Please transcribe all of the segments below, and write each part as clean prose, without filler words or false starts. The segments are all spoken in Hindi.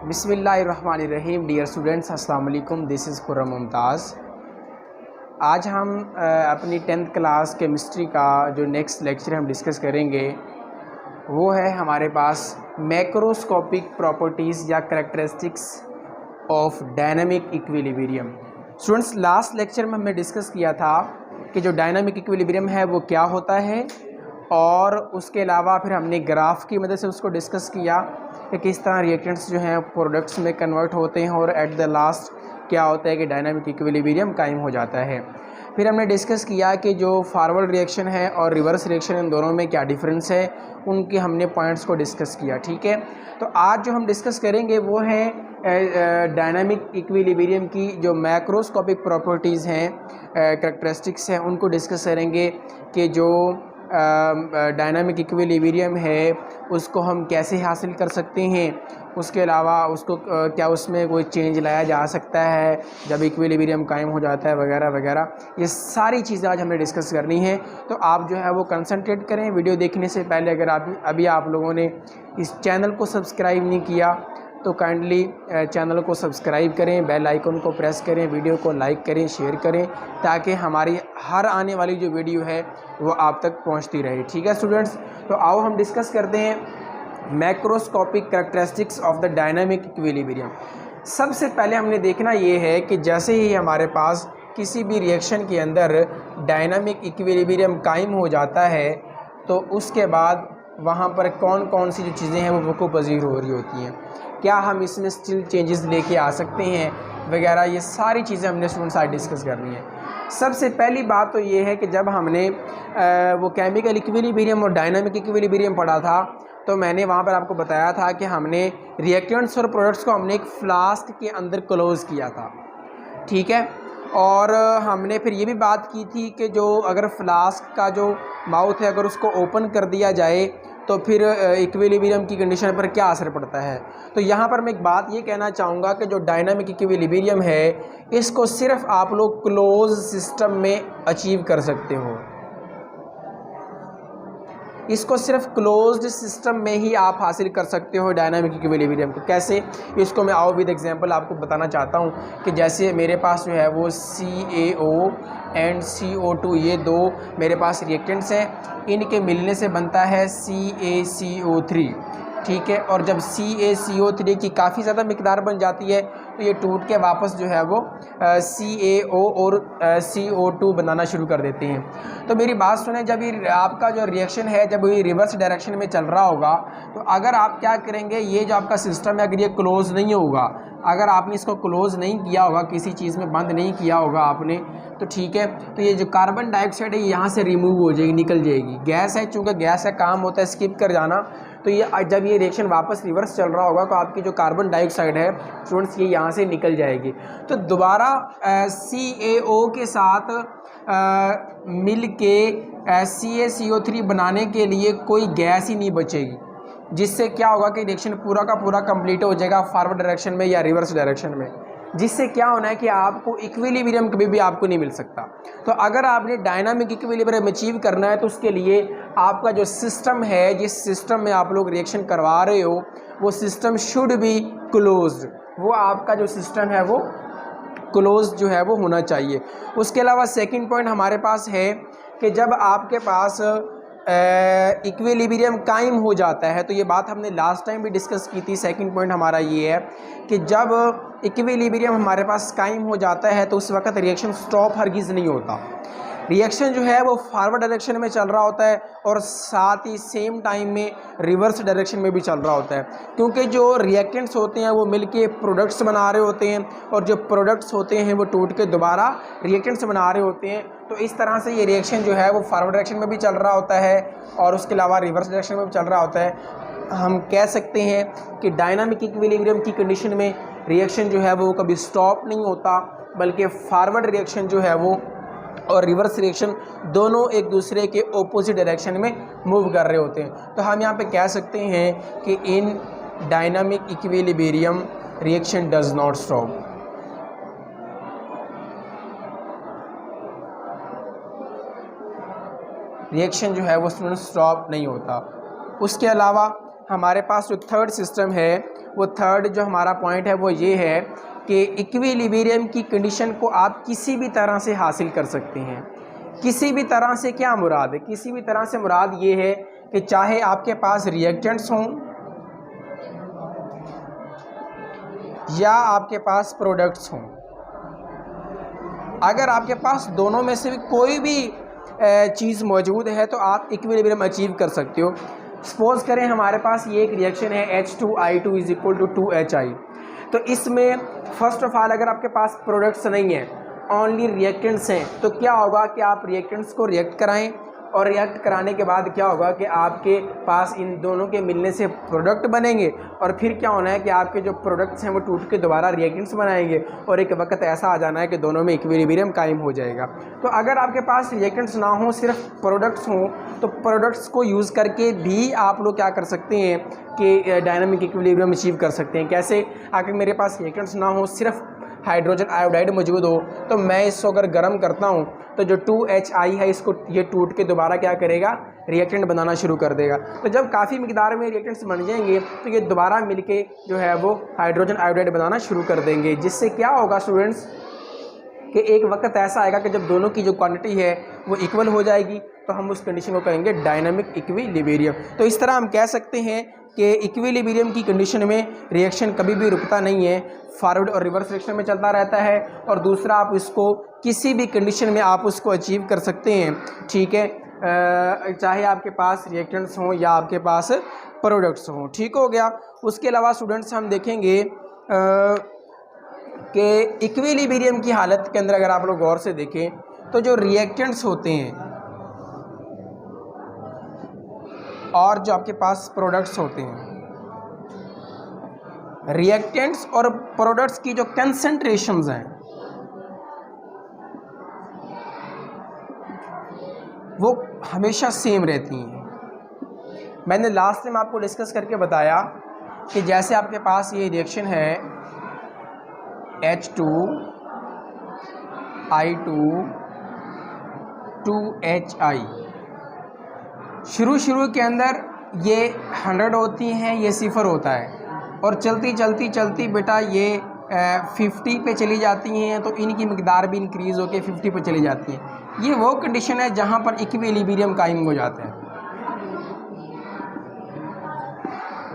बिस्मिल्लाहिर्रहमानिर्रहीम। डियर स्टूडेंट्स, अस्सलाम वालेकुम। This is Khurram Mumtaz. आज हम अपनी 10th क्लास केमिस्ट्री का जो नेक्स्ट लेक्चर हम डिस्कस करेंगे वो है हमारे पास मैक्रोस्कोपिक प्रॉपर्टीज़ या characteristics of dynamic equilibrium. Students, last lecture में हमने डिस्कस किया था कि जो डायनामिक इक्विलिब्रियम है वो क्या होता है, और उसके अलावा फिर हमने ग्राफ की मदद से उसको डिस्कस किया कि किस तरह रिएक्टेंट्स जो हैं प्रोडक्ट्स में कन्वर्ट होते हैं और एट द लास्ट क्या होता है कि डायनामिक इक्विलिब्रियम कायम हो जाता है। फिर हमने डिस्कस किया कि जो फारवर्ड रिएक्शन है और रिवर्स रिएक्शन इन दोनों में क्या डिफरेंस है, उनके हमने पॉइंट्स को डिस्कस किया। ठीक है, तो आज जो हम डिस्कस करेंगे वो है डायनामिक इक्विलिब्रियम की जो मैक्रोस्कोपिक प्रॉपर्टीज़ हैं, करैक्टरिस्टिक्स हैं, उनको डिस्कस करेंगे कि जो डायनामिक इक्विलिब्रियम है उसको हम कैसे हासिल कर सकते हैं। उसके अलावा उसको क्या उसमें कोई चेंज लाया जा सकता है जब इक्विलिब्रियम कायम हो जाता है, वगैरह वगैरह। ये सारी चीज़ें आज हमें डिस्कस करनी है, तो आप जो है वो कंसंट्रेट करें। वीडियो देखने से पहले अगर अभी आप लोगों ने इस चैनल को सब्सक्राइब नहीं किया तो काइंडली चैनल को सब्सक्राइब करें, बेल आइकन को प्रेस करें, वीडियो को लाइक करें, शेयर करें, ताकि हमारी हर आने वाली जो वीडियो है वो आप तक पहुंचती रहे। ठीक है स्टूडेंट्स, तो आओ हम डिस्कस करते हैं macroscopic characteristics of the dynamic equilibrium. सबसे पहले हमने देखना ये है कि जैसे ही हमारे पास किसी भी रिएक्शन के अंदर डायनामिक इक्विलिब्रियम कायम हो जाता है तो उसके बाद वहाँ पर कौन कौन सी जो चीज़ें हैं वो वक़ूफ़ पज़ीर हो रही होती हैं, क्या हम इसमें स्टिल चेंजेस लेके आ सकते हैं वगैरह। ये सारी चीज़ें हमने स्टूडेंट्स आज डिस्कस करनी है। सबसे पहली बात तो ये है कि जब हमने वो केमिकल इक्विलिब्रियम और डायनामिक इक्विलिब्रियम पढ़ा था तो मैंने वहाँ पर आपको बताया था कि हमने रिएक्टेंट्स और प्रोडक्ट्स को हमने एक फ्लास्क के अंदर क्लोज़ किया था। ठीक है, और हमने फिर ये भी बात की थी कि जो अगर फ्लास्क का जो माउथ है अगर उसको ओपन कर दिया जाए तो फिर इक्विलिब्रियम की कंडीशन पर क्या असर पड़ता है। तो यहाँ पर मैं एक बात ये कहना चाहूँगा कि जो डायनामिक इक्विलिब्रियम है इसको सिर्फ आप लोग क्लोज सिस्टम में अचीव कर सकते हो। इसको सिर्फ क्लोज्ड सिस्टम में ही आप हासिल कर सकते हो डायनामिक इक्विलिब्रियम को। कैसे, इसको मैं आओ विद एग्जांपल आपको बताना चाहता हूँ कि जैसे मेरे पास जो है वो CaO एंड CO2 ये दो मेरे पास रिएक्टेंट्स हैं, इनके मिलने से बनता है CaCO3। ठीक है, और जब CaCO3 की काफ़ी ज़्यादा मिकदार बन जाती है तो ये टूट के वापस जो है वो CaO और CO2 बनाना शुरू कर देते हैं। तो मेरी बात सुने, जब ये आपका जो रिएक्शन है जब ये रिवर्स डायरेक्शन में चल रहा होगा तो अगर आप क्या करेंगे, ये जो आपका सिस्टम है अगर ये क्लोज़ नहीं होगा, अगर आपने इसको क्लोज़ नहीं किया होगा, किसी चीज़ में बंद नहीं किया होगा आपने, तो ठीक है, तो ये जो कार्बन डाइऑक्साइड है यहाँ से रिमूव हो जाएगी, निकल जाएगी। गैस है, चूँकि गैस का काम होता है स्किप कर जाना, तो ये जब ये रिएक्शन वापस रिवर्स चल रहा होगा तो आपकी जो कार्बन डाइऑक्साइड है स्टूडेंट्स ये यहाँ से निकल जाएगी। तो दोबारा CaO के साथ मिल के CaCO3 बनाने के लिए कोई गैस ही नहीं बचेगी, जिससे क्या होगा कि रिएक्शन पूरा का पूरा कंप्लीट हो जाएगा फॉरवर्ड डायरेक्शन में या रिवर्स डायरेक्शन में, जिससे क्या होना है कि आपको इक्विलिब्रियम कभी भी आपको नहीं मिल सकता। तो अगर आपने डायनामिक इक्विलिब्रियम अचीव करना है तो उसके लिए आपका जो सिस्टम है, जिस सिस्टम में आप लोग रिएक्शन करवा रहे हो, वो सिस्टम शुड बी क्लोज्ड। वो आपका जो सिस्टम है वो क्लोज जो है वो होना चाहिए। उसके अलावा सेकंड पॉइंट हमारे पास है कि जब आपके पास इक्विलिब्रियम कायम हो जाता है, तो ये बात हमने लास्ट टाइम भी डिस्कस की थी। सेकंड पॉइंट हमारा ये है कि जब इक्विलिब्रियम हमारे पास कायम हो जाता है तो उस वक्त रिएक्शन स्टॉप हरगिज़ नहीं होता। रिएक्शन जो है वो फॉरवर्ड डायरेक्शन में चल रहा होता है और साथ ही सेम टाइम में रिवर्स डायरेक्शन में भी चल रहा होता है, क्योंकि जो रिएक्टेंट्स होते हैं वो मिलके प्रोडक्ट्स बना रहे होते हैं और जो प्रोडक्ट्स होते हैं वो टूट के दोबारा रिएक्टेंट्स बना रहे होते हैं। तो इस तरह से ये रिएक्शन जो है वो फॉरवर्ड डायरेक्शन में भी चल रहा होता है और उसके अलावा रिवर्स डायरेक्शन में भी चल रहा होता है। हम कह सकते हैं कि डायनामिक इक्विलिब्रियम की कंडीशन में रिएक्शन जो है वो कभी स्टॉप नहीं होता, बल्कि फॉरवर्ड रिएक्शन जो है वो और रिवर्स रिएक्शन दोनों एक दूसरे के ऑपोजिट डायरेक्शन में मूव कर रहे होते हैं। तो हम यहाँ पे कह सकते हैं कि इन dynamic equilibrium reaction does not stop. Reaction जो है वो स्टूडेंट स्टॉप नहीं होता। उसके अलावा हमारे पास जो थर्ड सिस्टम है वो थर्ड जो हमारा पॉइंट है वो ये है कि इक्विलिब्रियम की कंडीशन को आप किसी भी तरह से हासिल कर सकते हैं। किसी भी तरह से क्या मुराद है? किसी भी तरह से मुराद ये है कि चाहे आपके पास रिएक्टेंट्स हों या आपके पास प्रोडक्ट्स हों, अगर आपके पास दोनों में से भी कोई भी चीज़ मौजूद है तो आप इक्विलिब्रियम अचीव कर सकते हो। सपोज़ करें हमारे पास ये एक रिएक्शन है H2I2 = 2HI, तो इसमें फर्स्ट ऑफ ऑल अगर आपके पास प्रोडक्ट्स नहीं है, ओनली रिएक्टेंट्स हैं, तो क्या होगा कि आप रिएक्टेंट्स को रिएक्ट कराएं और रिएक्ट कराने के बाद क्या होगा कि आपके पास इन दोनों के मिलने से प्रोडक्ट बनेंगे और फिर क्या होना है कि आपके जो प्रोडक्ट्स हैं वो टूट के दोबारा रिएक्टेंट्स बनाएंगे और एक वक्त ऐसा आ जाना है कि दोनों में इक्विलिब्रियम कायम हो जाएगा। तो अगर आपके पास रिएक्टेंट्स ना हो, सिर्फ प्रोडक्ट्स हों, तो प्रोडक्ट्स को यूज़ करके भी आप लोग क्या कर सकते हैं कि डायनामिक इक्विलिब्रियम अचीव कर सकते हैं। कैसे? अगर मेरे पास रिएक्टेंट्स ना हो, सिर्फ हाइड्रोजन आयोडाइड मौजूद हो, तो मैं इसको अगर गर्म करता हूं तो जो 2HI है इसको ये टूट के दोबारा क्या करेगा? रिएक्टेंट बनाना शुरू कर देगा। तो जब काफ़ी मिकदार में रिएक्टेंट्स बन जाएंगे तो ये दोबारा मिलके जो है वो हाइड्रोजन आयोडाइड बनाना शुरू कर देंगे, जिससे क्या होगा स्टूडेंट्स कि एक वक्त ऐसा आएगा कि जब दोनों की जो क्वांटिटी है वो इक्वल हो जाएगी, तो हम उस कंडीशन को कहेंगे डायनामिक इक्विलिब्रियम। तो इस तरह हम कह सकते हैं कि इक्विलिब्रियम की कंडीशन में रिएक्शन कभी भी रुकता नहीं है, फॉरवर्ड और रिवर्स डायरेक्शन में चलता रहता है। और दूसरा, आप इसको किसी भी कंडीशन में आप उसको अचीव कर सकते हैं, ठीक है, चाहे आपके पास रिएक्टेंट्स हों या आपके पास प्रोडक्ट्स हों। ठीक हो गया। उसके अलावा स्टूडेंट्स हम देखेंगे कि इक्विलिब्रियम की हालत के अंदर अगर आप लोग गौर से देखें तो जो रिएक्टेंट्स होते हैं और जो आपके पास प्रोडक्ट्स होते हैं, रिएक्टेंट्स और प्रोडक्ट्स की जो कंसंट्रेशंस हैं वो हमेशा सेम रहती हैं। मैंने लास्ट टाइम आपको डिस्कस करके बताया कि जैसे आपके पास ये रिएक्शन है H2I2 2HI, शुरू के अंदर ये 100 होती हैं, ये 0 होता है, और चलती बेटा ये 50 पे चली जाती हैं, तो इनकी मिकदार भी इंक्रीज़ होकर 50 पे चली जाती है। ये वो कंडीशन है जहाँ पर इक्विलिब्रियम कायम हो जाता है।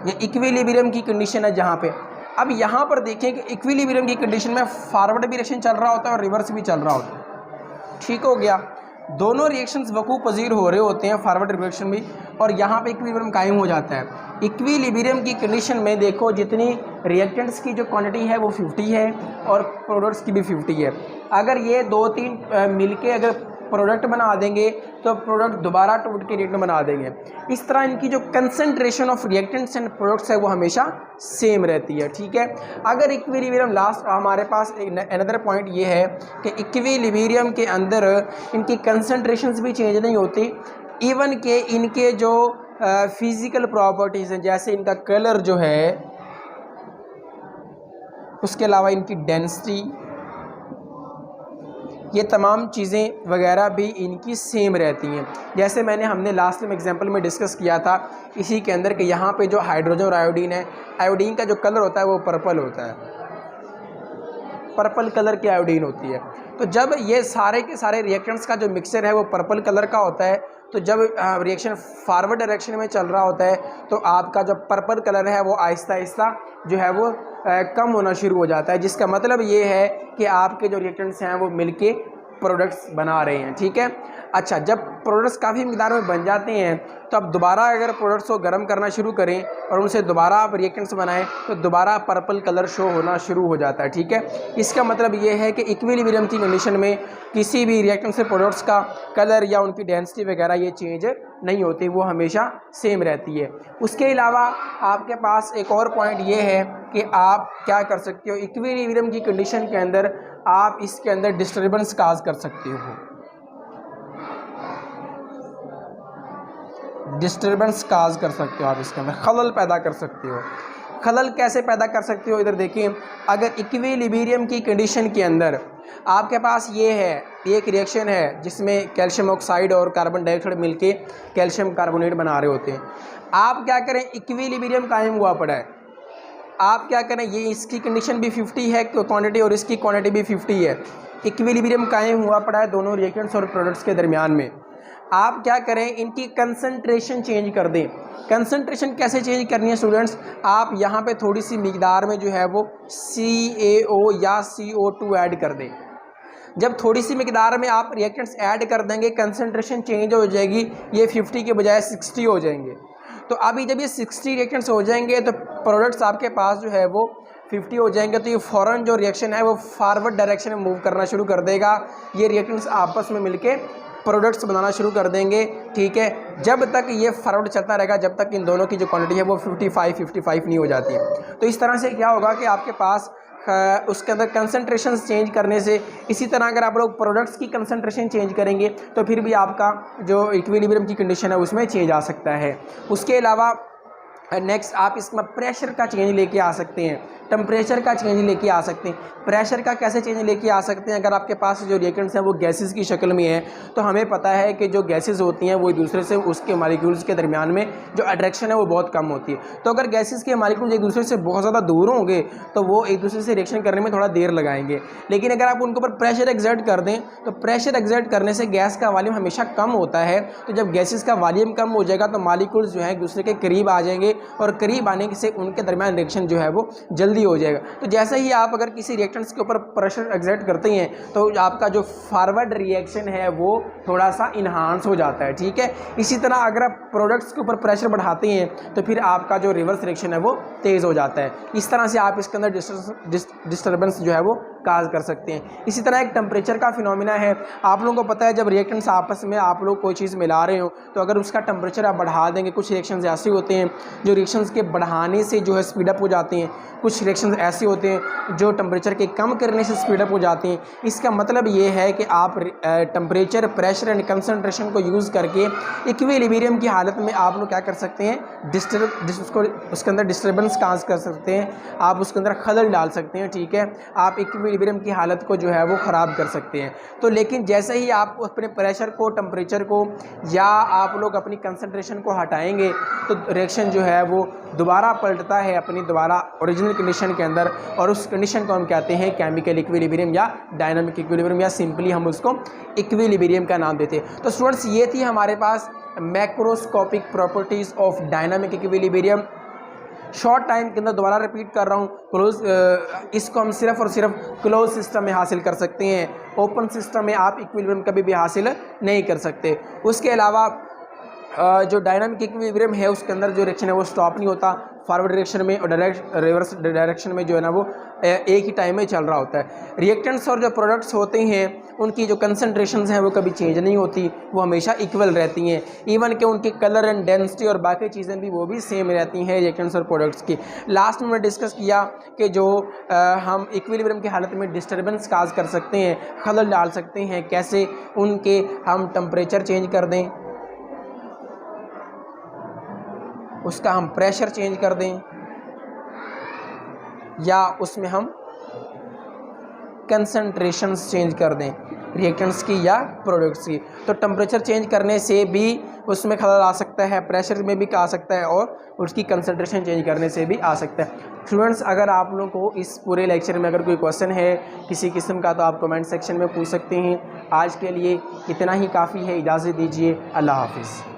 ये इक्विलिब्रियम की कंडीशन है जहाँ पे। अब यहाँ पर देखें कि इक्विलिब्रियम की कंडीशन में फॉरवर्ड भी रिएक्शन चल रहा होता है और रिवर्स भी चल रहा होता है। ठीक हो गया। दोनों रिएक्शंस वकू पजीर हो रहे होते हैं, फॉरवर्ड रिएक्शन भी, और यहाँ पे इक्विलिब्रियम कायम हो जाता है। इक्विलिब्रियम की कंडीशन में देखो, जितनी रिएक्टेंट्स की जो क्वांटिटी है वो 50 है और प्रोडक्ट्स की भी 50 है। अगर ये 2-3 मिलके अगर प्रोडक्ट बना देंगे तो प्रोडक्ट दोबारा टूट के रिएक्टेंट बना देंगे। इस तरह इनकी जो concentration of reactants and products है वो हमेशा सेम रहती है। ठीक है। अगर इक्विलिब्रियम, लास्ट हमारे पास एक अनदर पॉइंट ये है कि इक्विलिब्रियम के अंदर इनकी कंसंट्रेशंस भी चेंज नहीं होती, इवन के इनके जो फिजिकल प्रॉपर्टीज़ हैं, जैसे इनका कलर जो है, उसके अलावा इनकी डेंसिटी, ये तमाम चीज़ें वगैरह भी इनकी सेम रहती हैं। जैसे हमने लास्ट में एग्जांपल में डिस्कस किया था इसी के अंदर कि यहाँ पे जो हाइड्रोजन और आयोडीन है, आयोडीन का जो कलर होता है वो पर्पल होता है, पर्पल कलर की आयोडीन होती है। तो जब ये सारे के सारे रिएक्टेंट्स का जो मिक्सचर है वो पर्पल कलर का होता है, तो जब रिएक्शन फॉरवर्ड डायरेक्शन में चल रहा होता है तो आपका जो पर्पल कलर है वो आहिस्ता आहिस्ता जो है वो कम होना शुरू हो जाता है, जिसका मतलब ये है कि आपके जो रिएक्टेंट्स हैं वो मिलके प्रोडक्ट्स बना रहे हैं। ठीक है। अच्छा, जब प्रोडक्ट्स काफ़ी मिकदार में बन जाते हैं तो अब दोबारा अगर प्रोडक्ट्स को गर्म करना शुरू करें और उनसे दोबारा आप रिएक्टेंट्स बनाएं तो दोबारा पर्पल कलर शो होना शुरू हो जाता है। ठीक है। इसका मतलब ये है कि इक्विलिब्रियम की कंडीशन में किसी भी रिएक्टेंट से प्रोडक्ट्स का कलर या उनकी डेंसिटी वगैरह ये चेंज नहीं होती, वो हमेशा सेम रहती है। उसके अलावा आपके पास एक और पॉइंट ये है कि आप क्या कर सकते हो, इक्विलिब्रियम की कंडीशन के अंदर आप इसके अंदर डिस्टर्बेंस काज कर सकते हो, डिस्टर्बेंस काज कर सकते हो, आप इसके अंदर खलल पैदा कर सकते हो। खलल कैसे पैदा कर सकते हो? इधर देखिए, अगर इक्विलिब्रियम की कंडीशन के अंदर आपके पास ये है, एक रिएक्शन है जिसमें कैल्शियम ऑक्साइड और कार्बन डाइऑक्साइड मिलके कैल्शियम कार्बोनेट बना रहे होते हैं। आप क्या करें, इक्विलिब्रियम कायम हुआ पड़ा है, आप क्या करें, ये इसकी कंडीशन भी 50 है क्वांटिटी और इसकी क्वांटिटी भी 50 है, इक्विलिब्रियम कायम हुआ पड़ा है दोनों रिएक्टेंट्स और प्रोडक्ट्स के दरमियान में। आप क्या करें, इनकी कंसंट्रेशन चेंज कर दें। कंसंट्रेशन कैसे चेंज करनी है स्टूडेंट्स, आप यहाँ पे थोड़ी सी मिकदार में जो है वो CaO या CO2 ऐड कर दें। जब थोड़ी सी मिकदार में आप रिएक्टेंट्स ऐड कर देंगे, कंसंट्रेशन चेंज हो जाएगी, ये 50 के बजाय 60 हो जाएंगे। तो अभी जब ये 60 रिएक्टेंट्स हो जाएंगे तो प्रोडक्ट्स आपके पास जो है वो 50 हो जाएंगे, तो ये फ़ौरन जो रिएक्शन है वो फॉरवर्ड डायरेक्शन में मूव करना शुरू कर देगा। ये रिएक्टेंट्स आपस में मिलके प्रोडक्ट्स बनाना शुरू कर देंगे, ठीक है। जब तक ये फॉरवर्ड चलता रहेगा, जब तक इन दोनों की जो क्वांटिटी है वो 55 नहीं हो जाती है। तो इस तरह से क्या होगा कि आपके पास उसके अंदर कंसंट्रेशन चेंज करने से, इसी तरह अगर आप लोग प्रोडक्ट्स की कंसंट्रेशन चेंज करेंगे तो फिर भी आपका जो इक्विलिब्रियम की कंडीशन है उसमें चेंज आ सकता है। उसके अलावा नेक्स्ट आप इसमें प्रेशर का चेंज लेके आ सकते हैं, टेम्परेचर का चेंज लेके आ सकते हैं। प्रेशर का कैसे चेंज लेके आ सकते हैं, अगर आपके पास जो रिएक्टेंट्स हैं वो गैसेस की शक्ल में है तो हमें पता है कि जो गैसेस होती हैं वो एक दूसरे से, उसके मॉलिक्यूल्स के दरमियान में जो अट्रैक्शन है वो बहुत कम होती है। तो अगर गैसेस के मॉलिक्यूल्स एक दूसरे से बहुत ज़्यादा दूर होंगे तो वो एक दूसरे से रिएक्शन करने में थोड़ा देर लगाएंगे। लेकिन अगर आप उनके ऊपर प्रेशर एक्सर्ट कर दें तो प्रेशर एक्सर्ट करने से गैस का वॉल्यूम हमेशा कम होता है। तो जब गैसेस का वॉल्यूम कम हो जाएगा तो मॉलिक्यूल्स जो है एक दूसरे के करीब आ जाएंगे और करीब आने से उनके दरमियान रिएक्शन जो है वो जल्दी हो जाएगा। तो जैसे ही आप अगर किसी रिएक्टेंट्स के ऊपर प्रेशर एक्सर्ट करते हैं तो आपका जो फॉरवर्ड रिएक्शन है वो थोड़ा सा इन्हांस हो जाता है, ठीक है। इसी तरह अगर आप प्रोडक्ट्स के ऊपर प्रेशर बढ़ाते हैं तो फिर आपका जो रिवर्स रिएक्शन है वो तेज़ हो जाता है। इस तरह से आप इसके अंदर डिस्टर्बेंस जो है वो काज कर सकते हैं। इसी तरह एक टेम्परेचर का फिनोमिना है। आप लोगों को पता है जब रिएक्टेंट्स आपस में आप लोग कोई चीज़ मिला रहे हो तो अगर उसका टेम्परेचर आप बढ़ा देंगे, कुछ रिएक्शंस ऐसे होते हैं जो रिएक्शंस के बढ़ाने से जो है स्पीडअप हो जाते हैं, कुछ रिएक्शंस ऐसे होते हैं जो टेम्परेचर के कम करने से स्पीडअप हो जाते हैं। इसका मतलब ये है कि आप टेम्परेचर, प्रेशर एंड कंसंट्रेशन को यूज़ करके इक्विलिब्रियम की हालत में आप लोग क्या कर सकते हैं, उसके अंदर डिस्टर्बेंस काज कर सकते हैं, आप उसके अंदर खलल डाल सकते हैं, ठीक है। आप इक्विलिब्रियम की हालत को जो है वो ख़राब कर सकते हैं। तो लेकिन जैसे ही आप अपने प्रेशर को, टेम्परेचर को या आप लोग अपनी कंसंट्रेशन को हटाएंगे तो रिएक्शन जो है वो दोबारा पलटता है अपनी दोबारा ओरिजिनल कंडीशन के अंदर, और उस कंडीशन को हम कहते हैं केमिकल इक्विलिब्रियम या डायनामिक इक्विलिब्रियम, या सिंपली हम उसको इक्विलिब्रियम का नाम देते हैं। तो स्टूडेंट्स ये थी हमारे पास macroscopic properties of dynamic equilibrium. Short time के अंदर दोबारा रिपीट कर रहा हूँ, इसको हम सिर्फ और सिर्फ क्लोज सिस्टम में हासिल कर सकते हैं। ओपन सिस्टम में आप इक्विलिब्रियम कभी भी हासिल नहीं कर सकते। उसके अलावा जो डायनामिक इक्विलिब्रियम है उसके अंदर जो रिएक्शन है वो स्टॉप नहीं होता, फॉरवर्ड डायरेक्शन में और रिवर्स डायरेक्शन में जो है ना वो एक ही टाइम में चल रहा होता है। रिएक्टेंट्स और जो प्रोडक्ट्स होते हैं उनकी जो कंसंट्रेशंस हैं वो कभी चेंज नहीं होती, वो हमेशा इक्वल रहती हैं। इवन कि उनकी कलर एंड डेंसिटी और बाकी चीज़ें भी वो भी सेम रहती हैं रिएक्टेंट्स और प्रोडक्ट्स की। लास्ट में डिस्कस किया कि जो हम इक्विलिब्रियम की हालत में डिस्टर्बेंस काज कर सकते हैं, खलल डाल सकते हैं, कैसे उनके हम टेम्परेचर चेंज कर दें, उसका हम प्रेशर चेंज कर दें, या उसमें हम कंसंट्रेशंस चेंज कर दें रिएक्टेंट्स की या प्रोडक्ट्स की। तो टेम्परेचर चेंज करने से भी उसमें खलल आ सकता है, प्रेशर में भी आ सकता है और उसकी कंसंट्रेशन चेंज करने से भी आ सकता है। स्टूडेंट्स, अगर आप लोगों को इस पूरे लेक्चर में अगर कोई क्वेश्चन है किसी किस्म का तो आप कमेंट सेक्शन में पूछ सकते हैं। आज के लिए इतना ही काफ़ी है, इजाज़त दीजिए, अल्लाह हाफिज़।